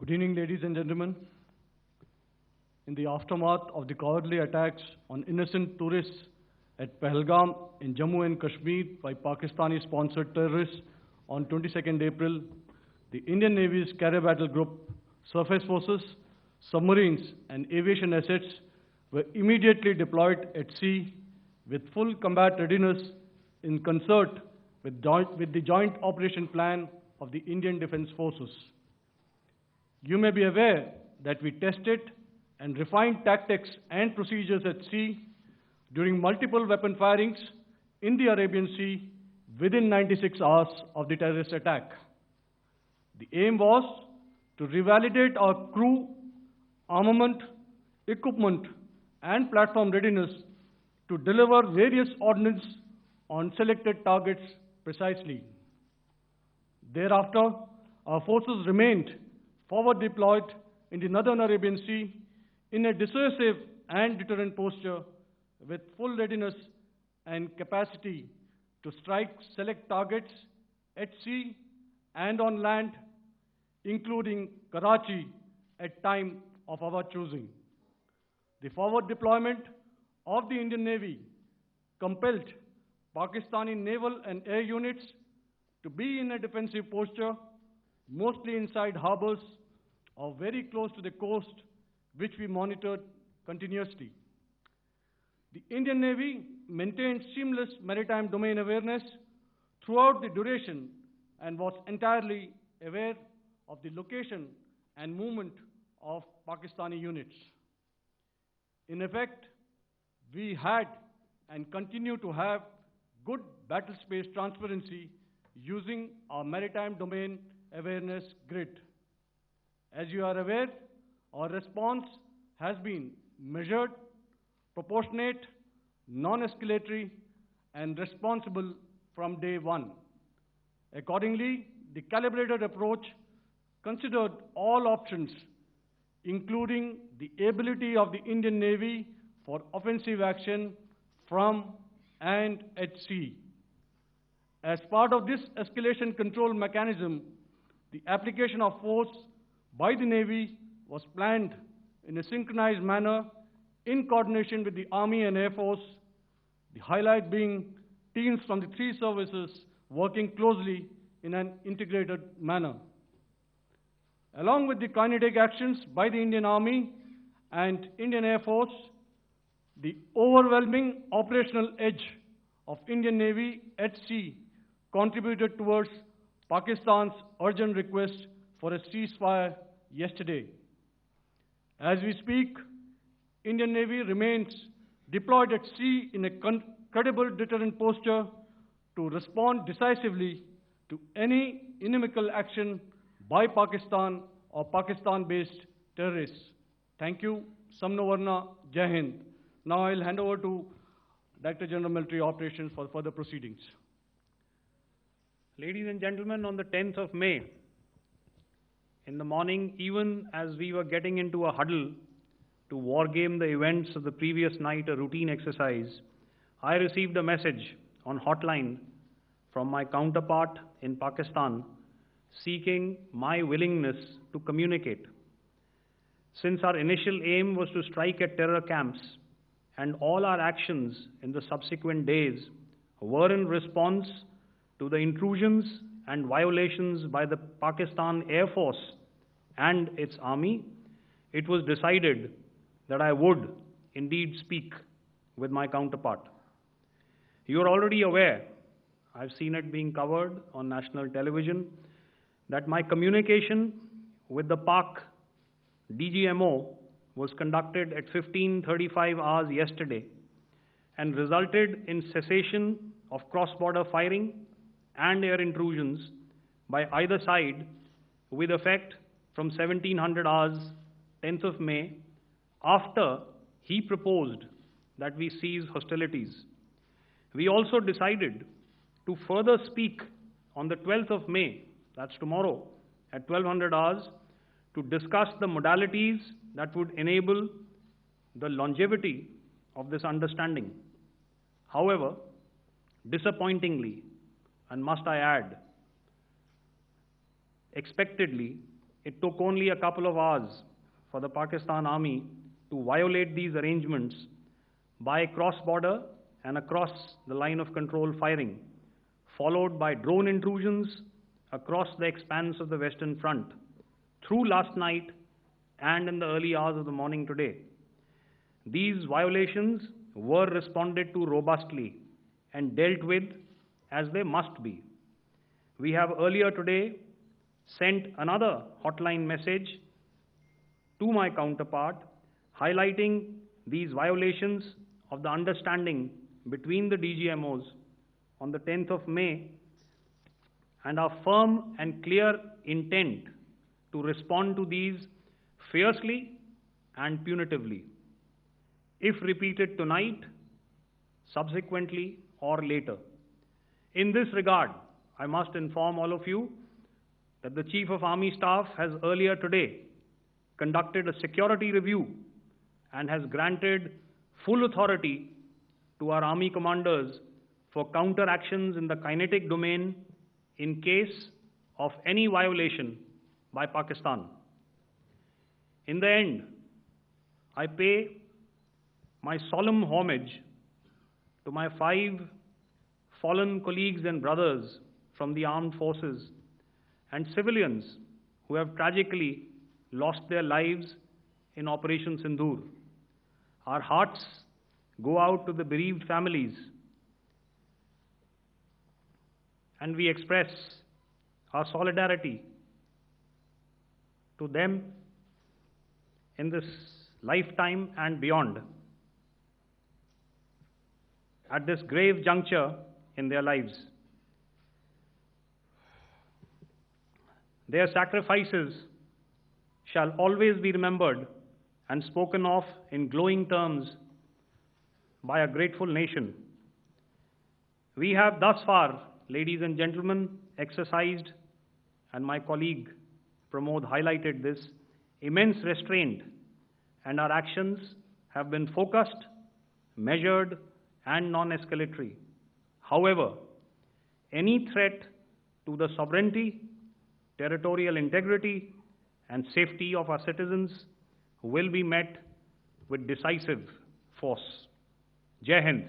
Good evening, ladies and gentlemen. In the aftermath of the cowardly attacks on innocent tourists at Pahalgam in Jammu and Kashmir by Pakistani-sponsored terrorists on 22nd April, the Indian Navy's carrier battle group, surface forces, submarines, and aviation assets were immediately deployed at sea with full combat readiness in concert with the joint operation plan of the Indian Defence Forces. You may be aware that we tested and refined tactics and procedures at sea during multiple weapon firings in the Arabian Sea within 96 hours of the terrorist attack. The aim was to revalidate our crew, armament, equipment, and platform readiness to deliver various ordnance on selected targets precisely. Thereafter, our forces remained forward deployed in the Northern Arabian Sea in a dissuasive and deterrent posture with full readiness and capacity to strike select targets at sea and on land, including Karachi at time of our choosing. The forward deployment of the Indian Navy compelled Pakistani naval and air units to be in a defensive posture, mostly inside harbors or very close to the coast, which we monitored continuously. The Indian Navy maintained seamless maritime domain awareness throughout the duration and was entirely aware of the location and movement of Pakistani units. In effect, we had and continue to have good battle space transparency using our maritime domain awareness grid. As you are aware, our response has been measured, proportionate, non-escalatory, and responsible from day one. Accordingly, the calibrated approach considered all options, including the ability of the Indian Navy for offensive action from and at sea. As part of this escalation control mechanism, the application of force by the Navy was planned in a synchronized manner in coordination with the Army and Air Force, the highlight being teams from the three services working closely in an integrated manner. Along with the kinetic actions by the Indian Army and Indian Air Force, the overwhelming operational edge of Indian Navy at sea contributed towards Pakistan's urgent request for a ceasefire yesterday. As we speak, Indian Navy remains deployed at sea in a credible deterrent posture to respond decisively to any inimical action by Pakistan or Pakistan-based terrorists. Thank you. Samno Varna, Jai Hind. Now I'll hand over to Director General Military Operations for further proceedings. Ladies and gentlemen, on the 10th of May, in the morning, even as we were getting into a huddle to wargame the events of the previous night, a routine exercise, I received a message on hotline from my counterpart in Pakistan seeking my willingness to communicate. Since our initial aim was to strike at terror camps, and all our actions in the subsequent days were in response to the intrusions and violations by the Pakistan Air Force and its army, it was decided that I would indeed speak with my counterpart. You are already aware, I've seen it being covered on national television, that my communication with the Pak DGMO was conducted at 15:35 hours yesterday and resulted in cessation of cross-border firing and air intrusions by either side with effect from 1700 hours, 10th of May, after he proposed that we cease hostilities. We also decided to further speak on the 12th of May, that's tomorrow, at 1200 hours, to discuss the modalities that would enable the longevity of this understanding. However, disappointingly, and must I add, expectedly, it took only a couple of hours for the Pakistan Army to violate these arrangements by cross-border and across the line of control firing, followed by drone intrusions across the expanse of the Western Front through last night and in the early hours of the morning today. These violations were responded to robustly and dealt with as they must be. We have earlier today sent another hotline message to my counterpart highlighting these violations of the understanding between the DGMOs on the 10th of May and our firm and clear intent to respond to these fiercely and punitively, if repeated tonight, subsequently, or later. In this regard, I must inform all of you that the Chief of Army Staff has earlier today conducted a security review and has granted full authority to our Army commanders for counter-actions in the kinetic domain in case of any violation by Pakistan. In the end, I pay my solemn homage to my 5 fallen colleagues and brothers from the armed forces and civilians who have tragically lost their lives in Operation Sindoor. Our hearts go out to the bereaved families, and we express our solidarity to them in this lifetime and beyond, at this grave juncture in their lives. Their sacrifices shall always be remembered and spoken of in glowing terms by a grateful nation. We have thus far, ladies and gentlemen, exercised, and my colleague Pramod highlighted this, immense restraint, and our actions have been focused, measured, and non-escalatory. However, any threat to the sovereignty, territorial integrity, and safety of our citizens will be met with decisive force. Jai Hind.